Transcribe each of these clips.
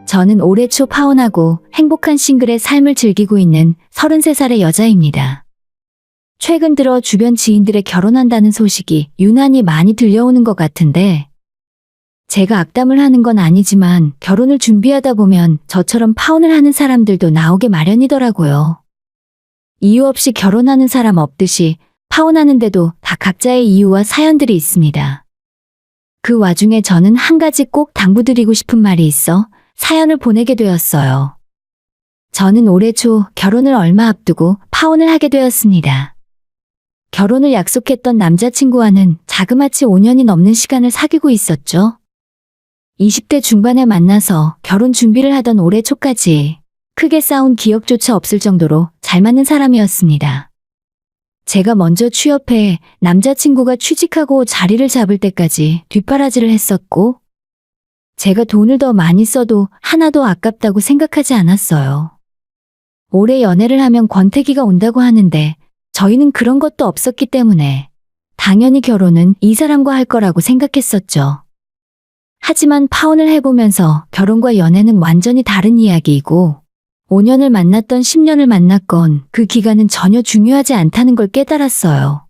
저는 올해 초 파혼하고 행복한 싱글의 삶을 즐기고 있는 33살의 여자입니다. 최근 들어 주변 지인들의 결혼한다는 소식이 유난히 많이 들려오는 것 같은데 제가 악담을 하는 건 아니지만 결혼을 준비하다 보면 저처럼 파혼을 하는 사람들도 나오게 마련이더라고요. 이유 없이 결혼하는 사람 없듯이 파혼하는데도 다 각자의 이유와 사연들이 있습니다. 그 와중에 저는 한 가지 꼭 당부드리고 싶은 말이 있어 사연을 보내게 되었어요. 저는 올해 초 결혼을 얼마 앞두고 파혼을 하게 되었습니다. 결혼을 약속했던 남자친구와는 자그마치 5년이 넘는 시간을 사귀고 있었죠. 20대 중반에 만나서 결혼 준비를 하던 올해 초까지 크게 싸운 기억조차 없을 정도로 잘 맞는 사람이었습니다. 제가 먼저 취업해 남자친구가 취직하고 자리를 잡을 때까지 뒷바라지를 했었고 제가 돈을 더 많이 써도 하나도 아깝다고 생각하지 않았어요. 올해 연애를 하면 권태기가 온다고 하는데 저희는 그런 것도 없었기 때문에 당연히 결혼은 이 사람과 할 거라고 생각했었죠. 하지만 파혼을 해보면서 결혼과 연애는 완전히 다른 이야기이고 5년을 만났던 10년을 만났건 그 기간은 전혀 중요하지 않다는 걸 깨달았어요.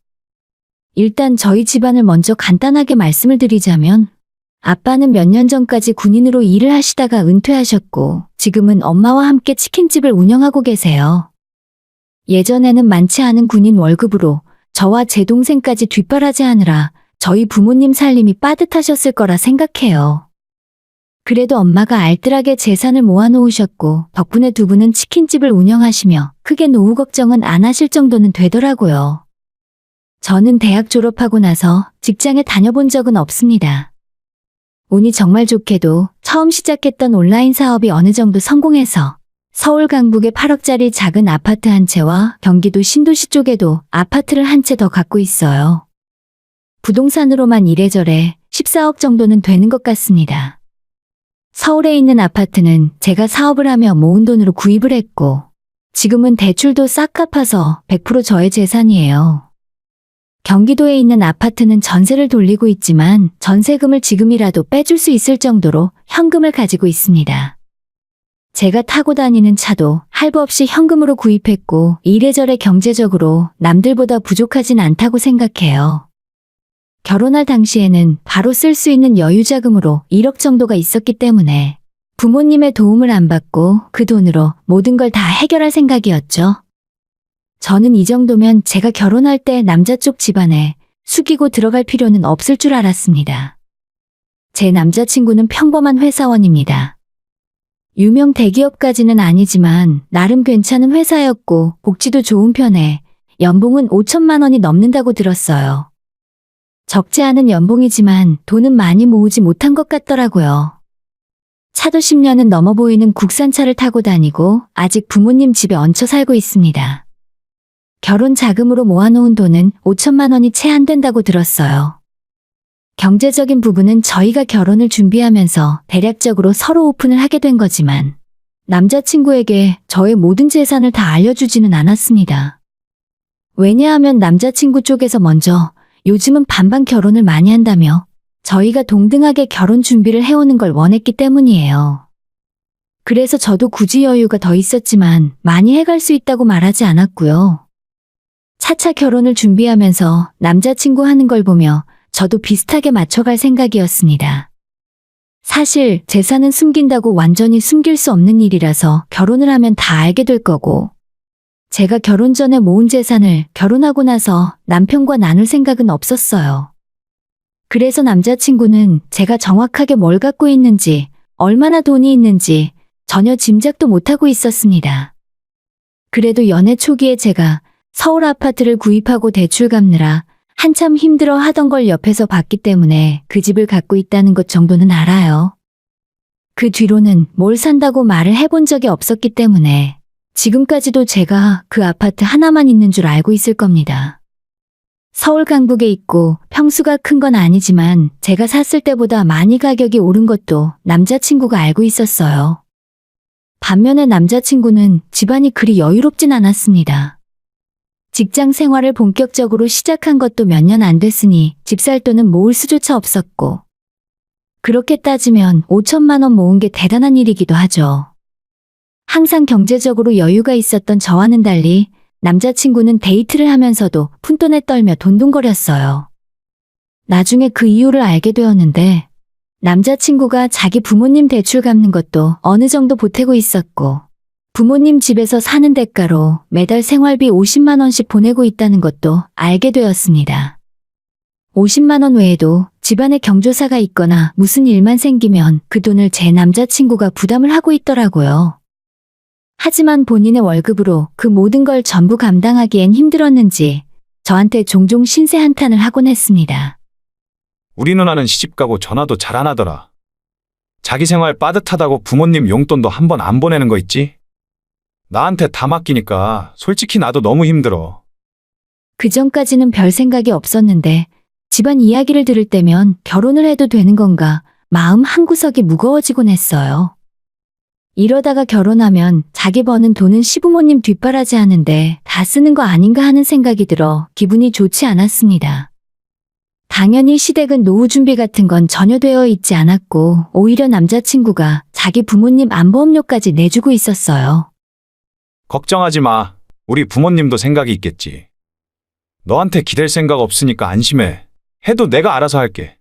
일단 저희 집안을 먼저 간단하게 말씀을 드리자면 아빠는 몇 년 전까지 군인으로 일을 하시다가 은퇴하셨고 지금은 엄마와 함께 치킨집을 운영하고 계세요. 예전에는 많지 않은 군인 월급으로 저와 제 동생까지 뒷바라지하느라 저희 부모님 살림이 빠듯하셨을 거라 생각해요. 그래도 엄마가 알뜰하게 재산을 모아놓으셨고 덕분에 두 분은 치킨집을 운영하시며 크게 노후 걱정은 안 하실 정도는 되더라고요. 저는 대학 졸업하고 나서 직장에 다녀본 적은 없습니다. 운이 정말 좋게도 처음 시작했던 온라인 사업이 어느 정도 성공해서 서울 강북에 8억짜리 작은 아파트 한 채와 경기도 신도시 쪽에도 아파트를 한 채 더 갖고 있어요. 부동산으로만 이래저래 14억 정도는 되는 것 같습니다. 서울에 있는 아파트는 제가 사업을 하며 모은 돈으로 구입을 했고 지금은 대출도 싹 갚아서 100% 저의 재산이에요. 경기도에 있는 아파트는 전세를 돌리고 있지만 전세금을 지금이라도 빼줄 수 있을 정도로 현금을 가지고 있습니다. 제가 타고 다니는 차도 할부 없이 현금으로 구입했고 이래저래 경제적으로 남들보다 부족하진 않다고 생각해요. 결혼할 당시에는 바로 쓸 수 있는 여유자금으로 1억 정도가 있었기 때문에 부모님의 도움을 안 받고 그 돈으로 모든 걸 다 해결할 생각이었죠. 저는 이 정도면 제가 결혼할 때 남자 쪽 집안에 숙이고 들어갈 필요는 없을 줄 알았습니다. 제 남자친구는 평범한 회사원입니다. 유명 대기업까지는 아니지만 나름 괜찮은 회사였고 복지도 좋은 편에 연봉은 5천만 원이 넘는다고 들었어요. 적지 않은 연봉이지만 돈은 많이 모으지 못한 것 같더라고요. 차도 10년은 넘어 보이는 국산차를 타고 다니고 아직 부모님 집에 얹혀 살고 있습니다. 결혼 자금으로 모아놓은 돈은 5천만 원이 채 안 된다고 들었어요. 경제적인 부분은 저희가 결혼을 준비하면서 대략적으로 서로 오픈을 하게 된 거지만 남자친구에게 저의 모든 재산을 다 알려주지는 않았습니다. 왜냐하면 남자친구 쪽에서 먼저 요즘은 반반 결혼을 많이 한다며 저희가 동등하게 결혼 준비를 해오는 걸 원했기 때문이에요. 그래서 저도 굳이 여유가 더 있었지만 많이 해갈 수 있다고 말하지 않았고요. 차차 결혼을 준비하면서 남자친구 하는 걸 보며 저도 비슷하게 맞춰갈 생각이었습니다. 사실 재산은 숨긴다고 완전히 숨길 수 없는 일이라서 결혼을 하면 다 알게 될 거고 제가 결혼 전에 모은 재산을 결혼하고 나서 남편과 나눌 생각은 없었어요. 그래서 남자친구는 제가 정확하게 뭘 갖고 있는지, 얼마나 돈이 있는지 전혀 짐작도 못하고 있었습니다. 그래도 연애 초기에 제가 서울 아파트를 구입하고 대출 갚느라 한참 힘들어 하던 걸 옆에서 봤기 때문에 그 집을 갖고 있다는 것 정도는 알아요. 그 뒤로는 뭘 산다고 말을 해본 적이 없었기 때문에 지금까지도 제가 그 아파트 하나만 있는 줄 알고 있을 겁니다. 서울 강북에 있고 평수가 큰 건 아니지만 제가 샀을 때보다 많이 가격이 오른 것도 남자친구가 알고 있었어요. 반면에 남자친구는 집안이 그리 여유롭진 않았습니다. 직장 생활을 본격적으로 시작한 것도 몇 년 안 됐으니 집 살 돈은 모을 수조차 없었고 그렇게 따지면 5천만 원 모은 게 대단한 일이기도 하죠. 항상 경제적으로 여유가 있었던 저와는 달리 남자친구는 데이트를 하면서도 푼돈에 떨며 돈돈거렸어요. 나중에 그 이유를 알게 되었는데 남자친구가 자기 부모님 대출 갚는 것도 어느 정도 보태고 있었고 부모님 집에서 사는 대가로 매달 생활비 50만 원씩 보내고 있다는 것도 알게 되었습니다. 50만 원 외에도 집안에 경조사가 있거나 무슨 일만 생기면 그 돈을 제 남자친구가 부담을 하고 있더라고요. 하지만 본인의 월급으로 그 모든 걸 전부 감당하기엔 힘들었는지 저한테 종종 신세 한탄을 하곤 했습니다. 우리 누나는 시집가고 전화도 잘 안 하더라. 자기 생활 빠듯하다고 부모님 용돈도 한 번 안 보내는 거 있지? 나한테 다 맡기니까 솔직히 나도 너무 힘들어. 그전까지는 별 생각이 없었는데 집안 이야기를 들을 때면 결혼을 해도 되는 건가 마음 한구석이 무거워지곤 했어요. 이러다가 결혼하면 자기 버는 돈은 시부모님 뒷바라지 하는데 다 쓰는 거 아닌가 하는 생각이 들어 기분이 좋지 않았습니다. 당연히 시댁은 노후 준비 같은 건 전혀 되어 있지 않았고 오히려 남자친구가 자기 부모님 안보험료까지 내주고 있었어요. 걱정하지 마. 우리 부모님도 생각이 있겠지. 너한테 기댈 생각 없으니까 안심해. 해도 내가 알아서 할게.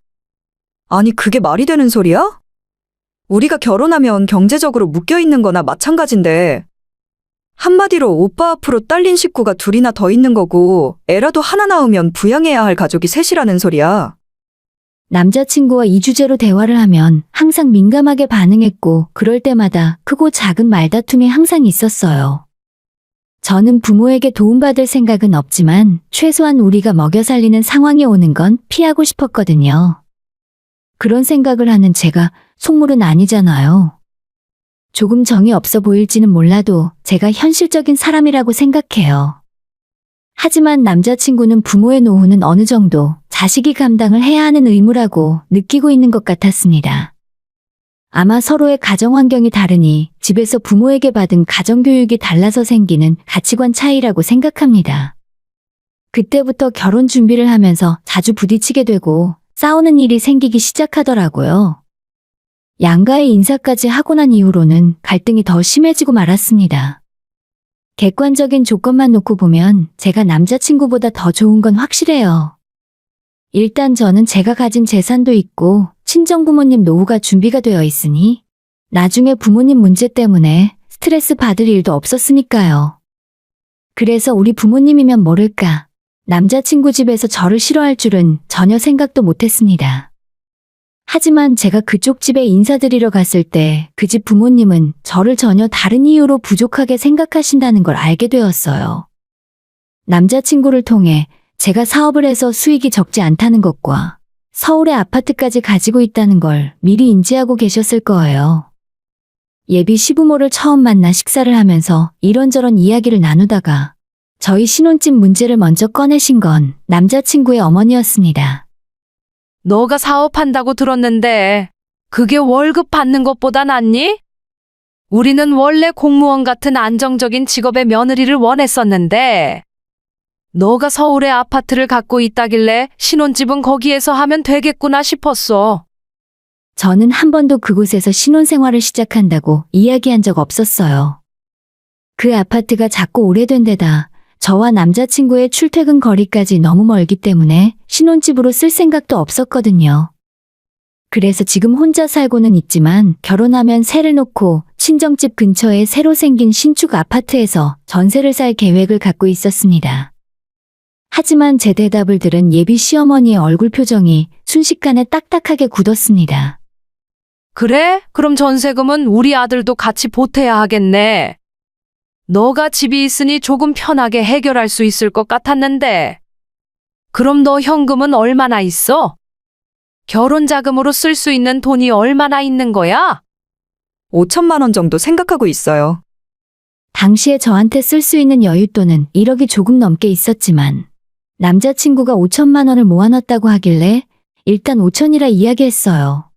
아니, 그게 말이 되는 소리야? 우리가 결혼하면 경제적으로 묶여있는 거나 마찬가지인데. 한마디로 오빠 앞으로 딸린 식구가 둘이나 더 있는 거고 애라도 하나 낳으면 부양해야 할 가족이 셋이라는 소리야. 남자친구와 이 주제로 대화를 하면 항상 민감하게 반응했고 그럴 때마다 크고 작은 말다툼이 항상 있었어요. 저는 부모에게 도움받을 생각은 없지만 최소한 우리가 먹여 살리는 상황이 오는 건 피하고 싶었거든요. 그런 생각을 하는 제가 속물은 아니잖아요. 조금 정이 없어 보일지는 몰라도 제가 현실적인 사람이라고 생각해요. 하지만 남자친구는 부모의 노후는 어느 정도 자식이 감당을 해야 하는 의무라고 느끼고 있는 것 같았습니다. 아마 서로의 가정 환경이 다르니 집에서 부모에게 받은 가정교육이 달라서 생기는 가치관 차이라고 생각합니다. 그때부터 결혼 준비를 하면서 자주 부딪히게 되고 싸우는 일이 생기기 시작하더라고요. 양가의 인사까지 하고 난 이후로는 갈등이 더 심해지고 말았습니다. 객관적인 조건만 놓고 보면 제가 남자친구보다 더 좋은 건 확실해요. 일단 저는 제가 가진 재산도 있고 친정부모님 노후가 준비가 되어 있으니 나중에 부모님 문제 때문에 스트레스 받을 일도 없었으니까요. 그래서 우리 부모님이면 모를까 남자친구 집에서 저를 싫어할 줄은 전혀 생각도 못했습니다. 하지만 제가 그쪽 집에 인사드리러 갔을 때 그 집 부모님은 저를 전혀 다른 이유로 부족하게 생각하신다는 걸 알게 되었어요. 남자친구를 통해 제가 사업을 해서 수익이 적지 않다는 것과 서울에 아파트까지 가지고 있다는 걸 미리 인지하고 계셨을 거예요. 예비 시부모를 처음 만나 식사를 하면서 이런저런 이야기를 나누다가 저희 신혼집 문제를 먼저 꺼내신 건 남자친구의 어머니였습니다. 너가 사업한다고 들었는데 그게 월급 받는 것보다 낫니? 우리는 원래 공무원 같은 안정적인 직업의 며느리를 원했었는데 너가 서울에 아파트를 갖고 있다길래 신혼집은 거기에서 하면 되겠구나 싶었어. 저는 한 번도 그곳에서 신혼생활을 시작한다고 이야기한 적 없었어요. 그 아파트가 작고 오래된 데다 저와 남자친구의 출퇴근 거리까지 너무 멀기 때문에 신혼집으로 쓸 생각도 없었거든요. 그래서 지금 혼자 살고는 있지만 결혼하면 세를 놓고 친정집 근처에 새로 생긴 신축 아파트에서 전세를 살 계획을 갖고 있었습니다. 하지만 제 대답을 들은 예비 시어머니의 얼굴 표정이 순식간에 딱딱하게 굳었습니다. 그래? 그럼 전세금은 우리 아들도 같이 보태야 하겠네. 너가 집이 있으니 조금 편하게 해결할 수 있을 것 같았는데. 그럼 너 현금은 얼마나 있어? 결혼 자금으로 쓸 수 있는 돈이 얼마나 있는 거야? 5천만 원 정도 생각하고 있어요. 당시에 저한테 쓸 수 있는 여윳돈은 1억이 조금 넘게 있었지만 남자친구가 5천만 원을 모아놨다고 하길래 일단 5천이라 이야기했어요.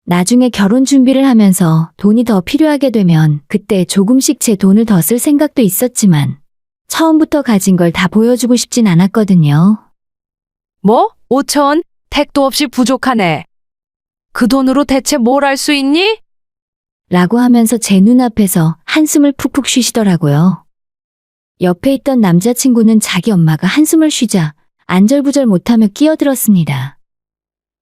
나중에 결혼 준비를 하면서 돈이 더 필요하게 되면 그때 조금씩 제 돈을 더 쓸 생각도 있었지만 처음부터 가진 걸 다 보여주고 싶진 않았거든요. 뭐? 5천? 택도 없이 부족하네. 그 돈으로 대체 뭘 할 수 있니? 라고 하면서 제 눈앞에서 한숨을 푹푹 쉬시더라고요. 옆에 있던 남자친구는 자기 엄마가 한숨을 쉬자 안절부절 못하며 끼어들었습니다.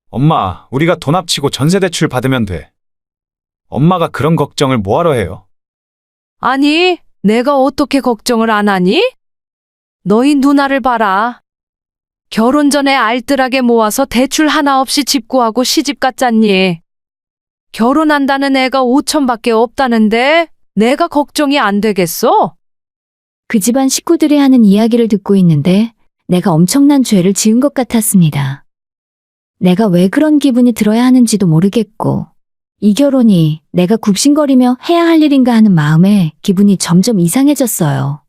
엄마, 우리가 돈 합치고 전세 대출 받으면 돼. 엄마가 그런 걱정을 뭐하러 해요? 아니, 내가 어떻게 걱정을 안 하니? 너희 누나를 봐라. 결혼 전에 알뜰하게 모아서 대출 하나 없이 집 구하고 시집 갔잖니. 결혼한다는 애가 5천밖에 없다는데 내가 걱정이 안 되겠어? 그 집안 식구들이 하는 이야기를 듣고 있는데 내가 엄청난 죄를 지은 것 같았습니다. 내가 왜 그런 기분이 들어야 하는지도 모르겠고 이 결혼이 내가 굽신거리며 해야 할 일인가 하는 마음에 기분이 점점 이상해졌어요.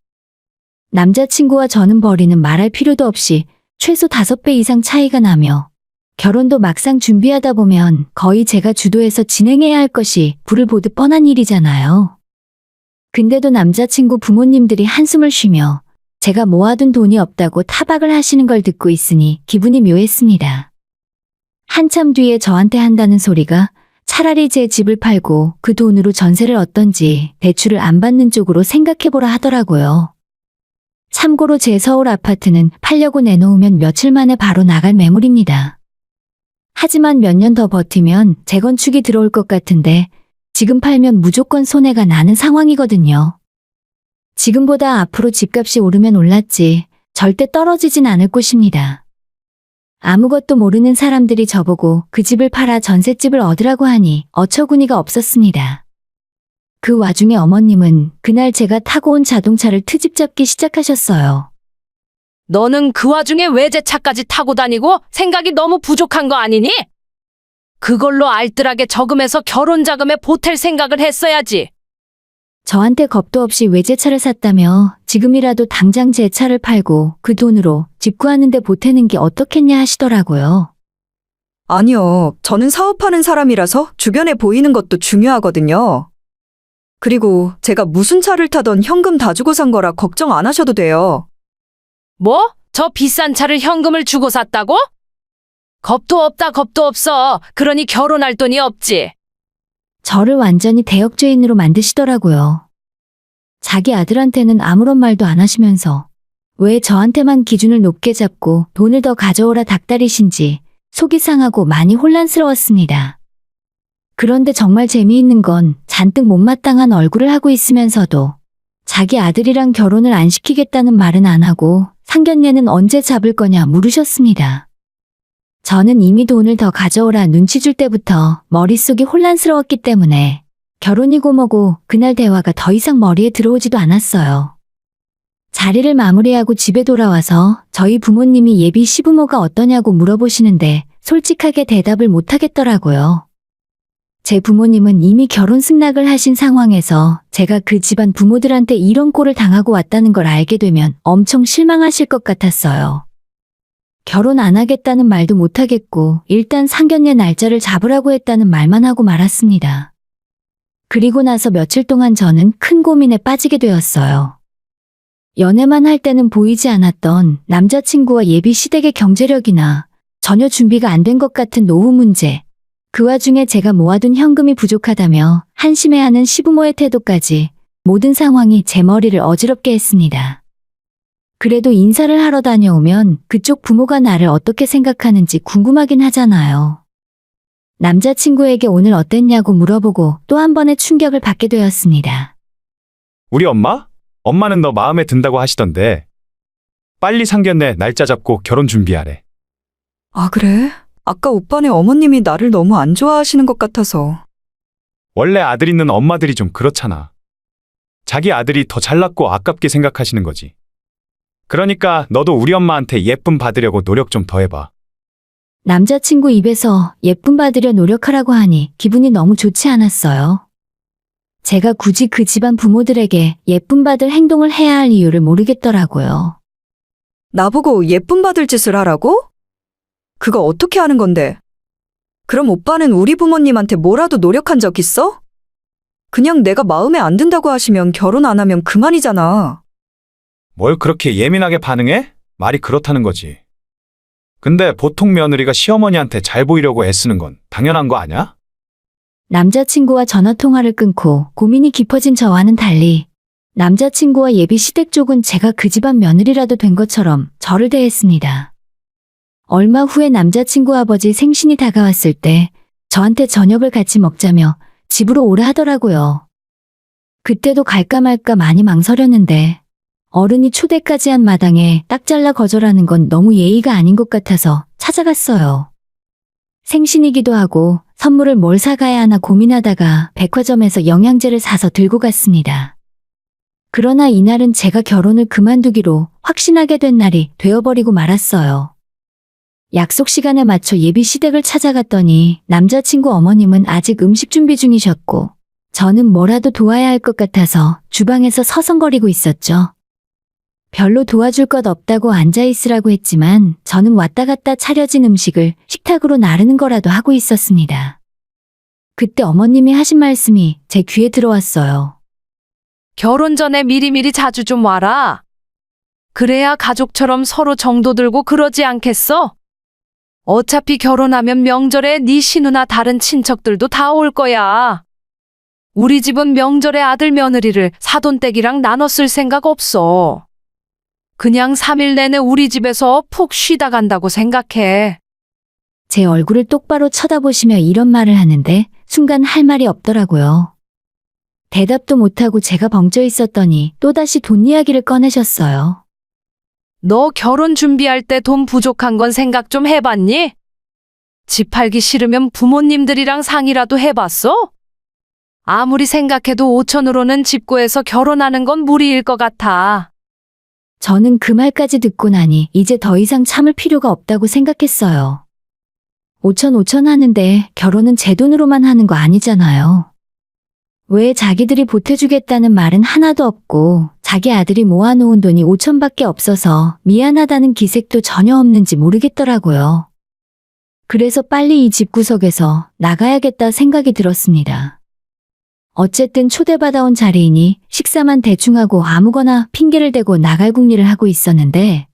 남자친구와 저는 벌이는 말할 필요도 없이 최소 5배 이상 차이가 나며 결혼도 막상 준비하다 보면 거의 제가 주도해서 진행해야 할 것이 불을 보듯 뻔한 일이잖아요. 근데도 남자친구 부모님들이 한숨을 쉬며 제가 모아둔 돈이 없다고 타박을 하시는 걸 듣고 있으니 기분이 묘했습니다. 한참 뒤에 저한테 한다는 소리가 차라리 제 집을 팔고 그 돈으로 전세를 얻던지 대출을 안 받는 쪽으로 생각해보라 하더라고요. 참고로 제 서울 아파트는 팔려고 내놓으면 며칠 만에 바로 나갈 매물입니다. 하지만 몇 년 더 버티면 재건축이 들어올 것 같은데 지금 팔면 무조건 손해가 나는 상황이거든요. 지금보다 앞으로 집값이 오르면 올랐지 절대 떨어지진 않을 곳입니다. 아무것도 모르는 사람들이 저보고 그 집을 팔아 전셋집을 얻으라고 하니 어처구니가 없었습니다. 그 와중에 어머님은 그날 제가 타고 온 자동차를 트집 잡기 시작하셨어요. 너는 그 와중에 외제차까지 타고 다니고 생각이 너무 부족한 거 아니니? 그걸로 알뜰하게 저금해서 결혼 자금에 보탤 생각을 했어야지. 저한테 겁도 없이 외제차를 샀다며 지금이라도 당장 제 차를 팔고 그 돈으로 집 구하는 데 보태는 게 어떻겠냐 하시더라고요. 아니요. 저는 사업하는 사람이라서 주변에 보이는 것도 중요하거든요. 그리고 제가 무슨 차를 타던 현금 다 주고 산 거라 걱정 안 하셔도 돼요. 뭐? 저 비싼 차를 현금을 주고 샀다고? 겁도 없다, 겁도 없어. 그러니 결혼할 돈이 없지. 저를 완전히 대역죄인으로 만드시더라고요. 자기 아들한테는 아무런 말도 안 하시면서 왜 저한테만 기준을 높게 잡고 돈을 더 가져오라 닥달이신지 속이 상하고 많이 혼란스러웠습니다. 그런데 정말 재미있는 건 잔뜩 못마땅한 얼굴을 하고 있으면서도 자기 아들이랑 결혼을 안 시키겠다는 말은 안 하고 상견례는 언제 잡을 거냐 물으셨습니다. 저는 이미 돈을 더 가져오라 눈치 줄 때부터 머릿속이 혼란스러웠기 때문에 결혼이고 뭐고 그날 대화가 더 이상 머리에 들어오지도 않았어요. 자리를 마무리하고 집에 돌아와서 저희 부모님이 예비 시부모가 어떠냐고 물어보시는데 솔직하게 대답을 못하겠더라고요. 제 부모님은 이미 결혼 승낙을 하신 상황에서 제가 그 집안 부모들한테 이런 꼴을 당하고 왔다는 걸 알게 되면 엄청 실망하실 것 같았어요. 결혼 안 하겠다는 말도 못하겠고 일단 상견례 날짜를 잡으라고 했다는 말만 하고 말았습니다. 그리고 나서 며칠 동안 저는 큰 고민에 빠지게 되었어요. 연애만 할 때는 보이지 않았던 남자친구와 예비 시댁의 경제력이나 전혀 준비가 안 된 것 같은 노후 문제, 그 와중에 제가 모아둔 현금이 부족하다며 한심해하는 시부모의 태도까지 모든 상황이 제 머리를 어지럽게 했습니다. 그래도 인사를 하러 다녀오면 그쪽 부모가 나를 어떻게 생각하는지 궁금하긴 하잖아요. 남자친구에게 오늘 어땠냐고 물어보고 또 한 번의 충격을 받게 되었습니다. 우리 엄마? 엄마는 너 마음에 든다고 하시던데. 빨리 상견례 날짜 잡고 결혼 준비하래. 아, 그래? 아까 오빠네 어머님이 나를 너무 안 좋아하시는 것 같아서. 원래 아들 있는 엄마들이 좀 그렇잖아. 자기 아들이 더 잘났고 아깝게 생각하시는 거지. 그러니까 너도 우리 엄마한테 예쁨 받으려고 노력 좀 더 해봐. 남자친구 입에서 예쁨 받으려 노력하라고 하니 기분이 너무 좋지 않았어요. 제가 굳이 그 집안 부모들에게 예쁨 받을 행동을 해야 할 이유를 모르겠더라고요. 나보고 예쁨 받을 짓을 하라고? 그거 어떻게 하는 건데? 그럼 오빠는 우리 부모님한테 뭐라도 노력한 적 있어? 그냥 내가 마음에 안 든다고 하시면 결혼 안 하면 그만이잖아. 뭘 그렇게 예민하게 반응해? 말이 그렇다는 거지. 근데 보통 며느리가 시어머니한테 잘 보이려고 애쓰는 건 당연한 거 아냐? 남자친구와 전화통화를 끊고 고민이 깊어진 저와는 달리 남자친구와 예비 시댁 쪽은 제가 그 집안 며느리라도 된 것처럼 저를 대했습니다. 얼마 후에 남자친구 아버지 생신이 다가왔을 때 저한테 저녁을 같이 먹자며 집으로 오라 하더라고요. 그때도 갈까 말까 많이 망설였는데 어른이 초대까지 한 마당에 딱 잘라 거절하는 건 너무 예의가 아닌 것 같아서 찾아갔어요. 생신이기도 하고 선물을 뭘 사가야 하나 고민하다가 백화점에서 영양제를 사서 들고 갔습니다. 그러나 이날은 제가 결혼을 그만두기로 확신하게 된 날이 되어버리고 말았어요. 약속 시간에 맞춰 예비 시댁을 찾아갔더니 남자친구 어머님은 아직 음식 준비 중이셨고 저는 뭐라도 도와야 할 것 같아서 주방에서 서성거리고 있었죠. 별로 도와줄 것 없다고 앉아있으라고 했지만 저는 왔다 갔다 차려진 음식을 식탁으로 나르는 거라도 하고 있었습니다. 그때 어머님이 하신 말씀이 제 귀에 들어왔어요. 결혼 전에 미리미리 자주 좀 와라. 그래야 가족처럼 서로 정도 들고 그러지 않겠어? 어차피 결혼하면 명절에 네 시누나 다른 친척들도 다 올 거야. 우리 집은 명절에 아들 며느리를 사돈댁이랑 나눠 쓸 생각 없어. 그냥 3일 내내 우리 집에서 푹 쉬다 간다고 생각해. 제 얼굴을 똑바로 쳐다보시며 이런 말을 하는데 순간 할 말이 없더라고요. 대답도 못하고 제가 벙쪄 있었더니 또다시 돈 이야기를 꺼내셨어요. 너 결혼 준비할 때 돈 부족한 건 생각 좀 해봤니? 집 팔기 싫으면 부모님들이랑 상의라도 해봤어? 아무리 생각해도 5천으로는 집 구해서 결혼하는 건 무리일 것 같아. 저는 그 말까지 듣고 나니 이제 더 이상 참을 필요가 없다고 생각했어요. 5천 하는데 결혼은 제 돈으로만 하는 거 아니잖아요. 왜 자기들이 보태주겠다는 말은 하나도 없고 자기 아들이 모아놓은 돈이 5천밖에 없어서 미안하다는 기색도 전혀 없는지 모르겠더라고요. 그래서 빨리 이 집구석에서 나가야겠다 생각이 들었습니다. 어쨌든 초대받아온 자리이니 식사만 대충 하고 아무거나 핑계를 대고 나갈 궁리를 하고 있었는데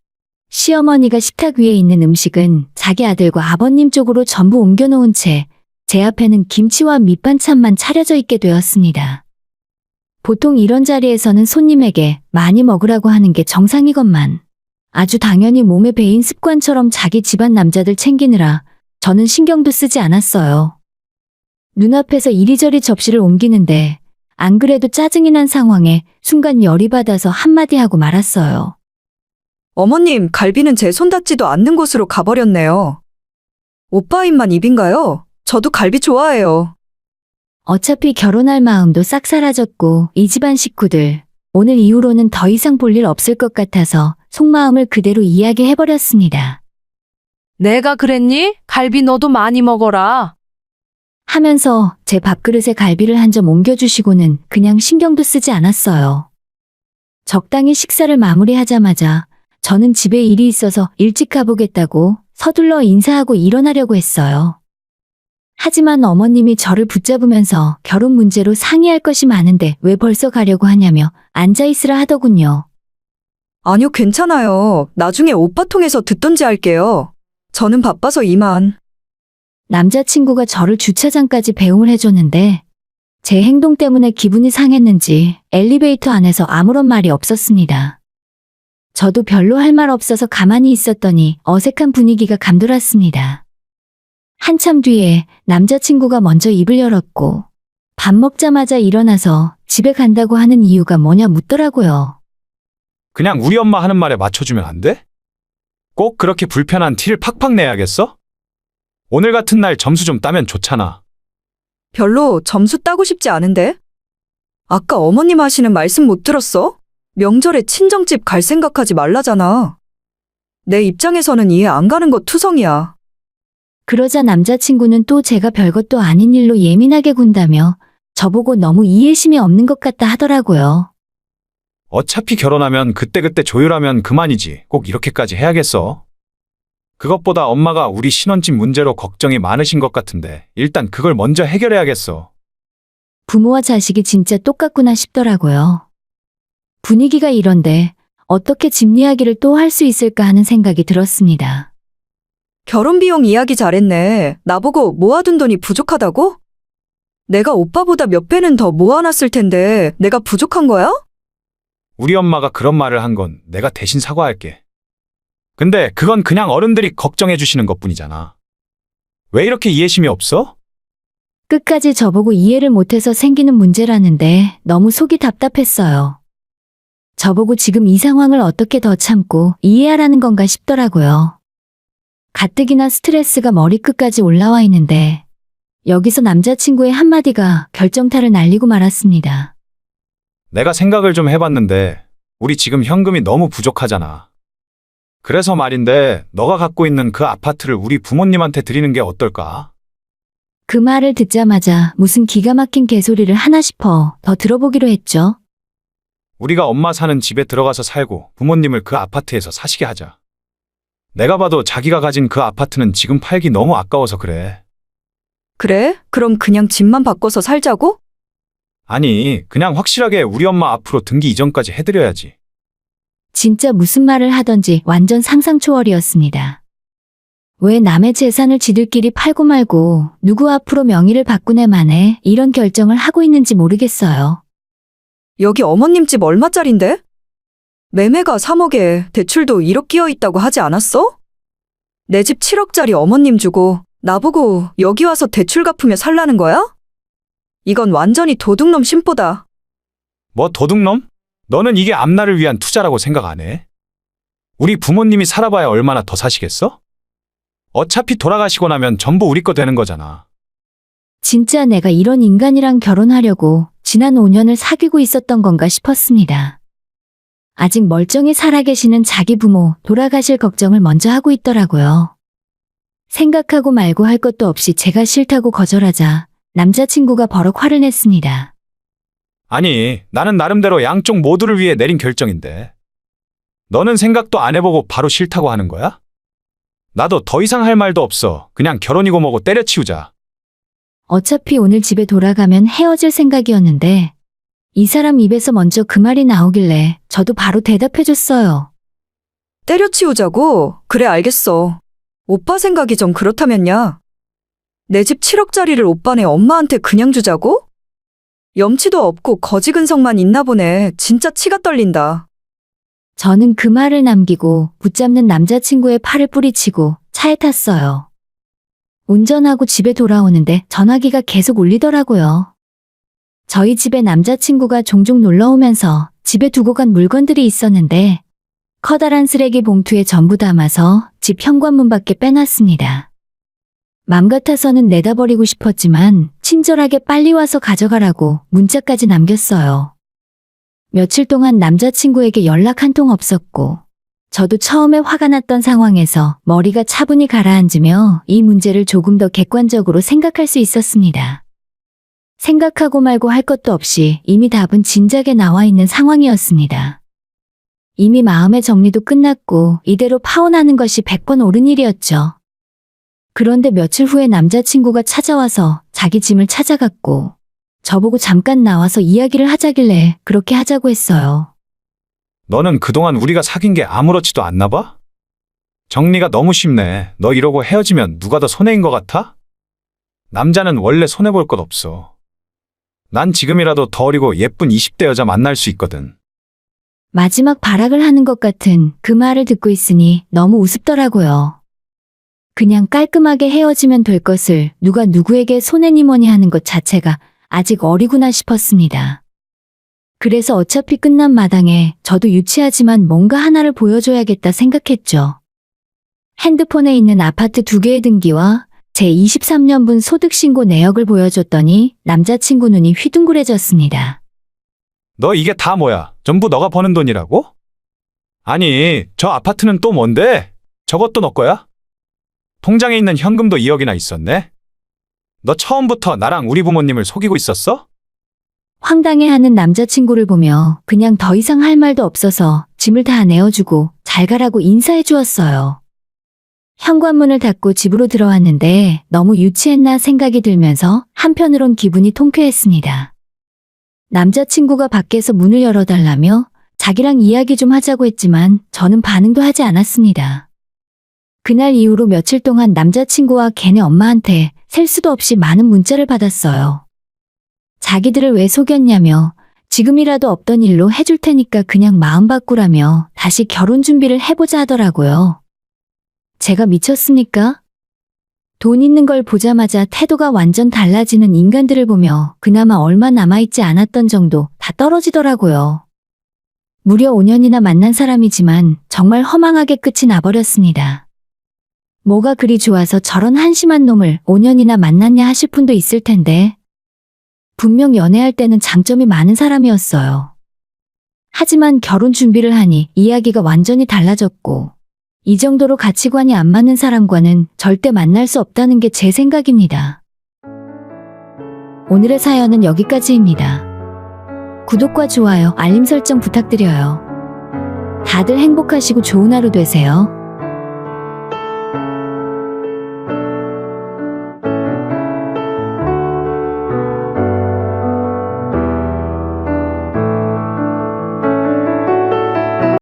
시어머니가 식탁 위에 있는 음식은 자기 아들과 아버님 쪽으로 전부 옮겨놓은 채 제 앞에는 김치와 밑반찬만 차려져 있게 되었습니다. 보통 이런 자리에서는 손님에게 많이 먹으라고 하는 게 정상이건만 아주 당연히 몸에 배인 습관처럼 자기 집안 남자들 챙기느라 저는 신경도 쓰지 않았어요. 눈앞에서 이리저리 접시를 옮기는데 안 그래도 짜증이 난 상황에 순간 열이 받아서 한마디 하고 말았어요. 어머님, 갈비는 제 손 닿지도 않는 곳으로 가버렸네요. 오빠 입만 입인가요? 저도 갈비 좋아해요. 어차피 결혼할 마음도 싹 사라졌고 이 집안 식구들 오늘 이후로는 더 이상 볼 일 없을 것 같아서 속마음을 그대로 이야기해버렸습니다. 내가 그랬니? 갈비 너도 많이 먹어라. 하면서 제 밥그릇에 갈비를 한 점 옮겨주시고는 그냥 신경도 쓰지 않았어요. 적당히 식사를 마무리하자마자 저는 집에 일이 있어서 일찍 가보겠다고 서둘러 인사하고 일어나려고 했어요. 하지만 어머님이 저를 붙잡으면서 결혼 문제로 상의할 것이 많은데 왜 벌써 가려고 하냐며 앉아있으라 하더군요. 아니요, 괜찮아요. 나중에 오빠 통해서 듣던지 할게요. 저는 바빠서 이만. 남자친구가 저를 주차장까지 배웅을 해줬는데 제 행동 때문에 기분이 상했는지 엘리베이터 안에서 아무런 말이 없었습니다. 저도 별로 할 말 없어서 가만히 있었더니 어색한 분위기가 감돌았습니다. 한참 뒤에 남자친구가 먼저 입을 열었고 밥 먹자마자 일어나서 집에 간다고 하는 이유가 뭐냐 묻더라고요. 그냥 우리 엄마 하는 말에 맞춰주면 안 돼? 꼭 그렇게 불편한 티를 팍팍 내야겠어? 오늘 같은 날 점수 좀 따면 좋잖아. 별로 점수 따고 싶지 않은데? 아까 어머님 하시는 말씀 못 들었어? 명절에 친정집 갈 생각하지 말라잖아. 내 입장에서는 이해 안 가는 거 투성이야. 그러자 남자친구는 또 제가 별것도 아닌 일로 예민하게 군다며 저보고 너무 이해심이 없는 것 같다 하더라고요. 어차피 결혼하면 그때그때 조율하면 그만이지. 꼭 이렇게까지 해야겠어? 그것보다 엄마가 우리 신혼집 문제로 걱정이 많으신 것 같은데 일단 그걸 먼저 해결해야겠어. 부모와 자식이 진짜 똑같구나 싶더라고요. 분위기가 이런데 어떻게 집 이야기를 또 할 수 있을까 하는 생각이 들었습니다. 결혼 비용 이야기 잘했네. 나보고 모아둔 돈이 부족하다고? 내가 오빠보다 몇 배는 더 모아놨을 텐데 내가 부족한 거야? 우리 엄마가 그런 말을 한 건 내가 대신 사과할게. 근데 그건 그냥 어른들이 걱정해 주시는 것뿐이잖아. 왜 이렇게 이해심이 없어? 끝까지 저보고 이해를 못해서 생기는 문제라는데 너무 속이 답답했어요. 저보고 지금 이 상황을 어떻게 더 참고 이해하라는 건가 싶더라고요. 가뜩이나 스트레스가 머리끝까지 올라와 있는데 여기서 남자친구의 한마디가 결정타를 날리고 말았습니다. 내가 생각을 좀 해봤는데 우리 지금 현금이 너무 부족하잖아. 그래서 말인데 너가 갖고 있는 그 아파트를 우리 부모님한테 드리는 게 어떨까? 그 말을 듣자마자 무슨 기가 막힌 개소리를 하나 싶어 더 들어보기로 했죠. 우리가 엄마 사는 집에 들어가서 살고 부모님을 그 아파트에서 사시게 하자. 내가 봐도 자기가 가진 그 아파트는 지금 팔기 너무 아까워서 그래. 그래? 그럼 그냥 집만 바꿔서 살자고? 아니, 그냥 확실하게 우리 엄마 앞으로 등기 이전까지 해드려야지. 진짜 무슨 말을 하던지 완전 상상 초월이었습니다. 왜 남의 재산을 지들끼리 팔고 말고 누구 앞으로 명의를 바꾸네 만에 이런 결정을 하고 있는지 모르겠어요. 여기 어머님 집 얼마짜린데? 매매가 3억에 대출도 1억 끼어 있다고 하지 않았어? 내 집 7억짜리 어머님 주고 나보고 여기 와서 대출 갚으며 살라는 거야? 이건 완전히 도둑놈 심보다. 뭐 도둑놈? 너는 이게 앞날을 위한 투자라고 생각 안 해? 우리 부모님이 살아봐야 얼마나 더 사시겠어? 어차피 돌아가시고 나면 전부 우리 거 되는 거잖아. 진짜 내가 이런 인간이랑 결혼하려고 지난 5년을 사귀고 있었던 건가 싶었습니다. 아직 멀쩡히 살아계시는 자기 부모 돌아가실 걱정을 먼저 하고 있더라고요. 생각하고 말고 할 것도 없이 제가 싫다고 거절하자 남자친구가 버럭 화를 냈습니다. 아니, 나는 나름대로 양쪽 모두를 위해 내린 결정인데. 너는 생각도 안 해보고 바로 싫다고 하는 거야? 나도 더 이상 할 말도 없어. 그냥 결혼이고 뭐고 때려치우자. 어차피 오늘 집에 돌아가면 헤어질 생각이었는데 이 사람 입에서 먼저 그 말이 나오길래 저도 바로 대답해줬어요. 때려치우자고? 그래 알겠어. 오빠 생각이 좀 그렇다면야. 내 집 7억짜리를 오빠네 엄마한테 그냥 주자고? 염치도 없고 거지 근성만 있나 보네. 진짜 치가 떨린다. 저는 그 말을 남기고 붙잡는 남자친구의 팔을 뿌리치고 차에 탔어요. 운전하고 집에 돌아오는데 전화기가 계속 울리더라고요. 저희 집에 남자친구가 종종 놀러 오면서 집에 두고 간 물건들이 있었는데 커다란 쓰레기 봉투에 전부 담아서 집 현관문 밖에 빼놨습니다. 맘 같아서는 내다 버리고 싶었지만 친절하게 빨리 와서 가져가라고 문자까지 남겼어요. 며칠 동안 남자친구에게 연락 한 통 없었고 저도 처음에 화가 났던 상황에서 머리가 차분히 가라앉으며 이 문제를 조금 더 객관적으로 생각할 수 있었습니다. 생각하고 말고 할 것도 없이 이미 답은 진작에 나와 있는 상황이었습니다. 이미 마음의 정리도 끝났고 이대로 파혼하는 것이 100번 옳은 일이었죠. 그런데 며칠 후에 남자친구가 찾아와서 자기 짐을 찾아갔고 저보고 잠깐 나와서 이야기를 하자길래 그렇게 하자고 했어요. 너는 그동안 우리가 사귄 게 아무렇지도 않나 봐? 정리가 너무 쉽네. 너 이러고 헤어지면 누가 더 손해인 것 같아? 남자는 원래 손해볼 것 없어. 난 지금이라도 더 어리고 예쁜 20대 여자 만날 수 있거든. 마지막 발악을 하는 것 같은 그 말을 듣고 있으니 너무 우습더라고요. 그냥 깔끔하게 헤어지면 될 것을 누가 누구에게 손해니 뭐니 하는 것 자체가 아직 어리구나 싶었습니다. 그래서 어차피 끝난 마당에 저도 유치하지만 뭔가 하나를 보여줘야겠다 생각했죠. 핸드폰에 있는 아파트 2개의 등기와 제 23년분 소득신고 내역을 보여줬더니 남자친구 눈이 휘둥그레졌습니다. 너 이게 다 뭐야? 전부 너가 버는 돈이라고? 아니, 저 아파트는 또 뭔데? 저것도 너 거야? 통장에 있는 현금도 2억이나 있었네? 너 처음부터 나랑 우리 부모님을 속이고 있었어? 황당해하는 남자친구를 보며 그냥 더 이상 할 말도 없어서 짐을 다 내어주고 잘 가라고 인사해 주었어요. 현관문을 닫고 집으로 들어왔는데 너무 유치했나 생각이 들면서 한편으론 기분이 통쾌했습니다. 남자친구가 밖에서 문을 열어달라며 자기랑 이야기 좀 하자고 했지만 저는 반응도 하지 않았습니다. 그날 이후로 며칠 동안 남자친구와 걔네 엄마한테 셀 수도 없이 많은 문자를 받았어요. 자기들을 왜 속였냐며 지금이라도 없던 일로 해줄 테니까 그냥 마음 바꾸라며 다시 결혼 준비를 해보자 하더라고요. 제가 미쳤습니까? 돈 있는 걸 보자마자 태도가 완전 달라지는 인간들을 보며 그나마 얼마 남아있지 않았던 정도 다 떨어지더라고요. 무려 5년이나 만난 사람이지만 정말 허망하게 끝이 나버렸습니다. 뭐가 그리 좋아서 저런 한심한 놈을 5년이나 만났냐 하실 분도 있을 텐데 분명 연애할 때는 장점이 많은 사람이었어요. 하지만 결혼 준비를 하니 이야기가 완전히 달라졌고 이 정도로 가치관이 안 맞는 사람과는 절대 만날 수 없다는 게 제 생각입니다. 오늘의 사연은 여기까지입니다. 구독과 좋아요, 알림 설정 부탁드려요. 다들 행복하시고 좋은 하루 되세요.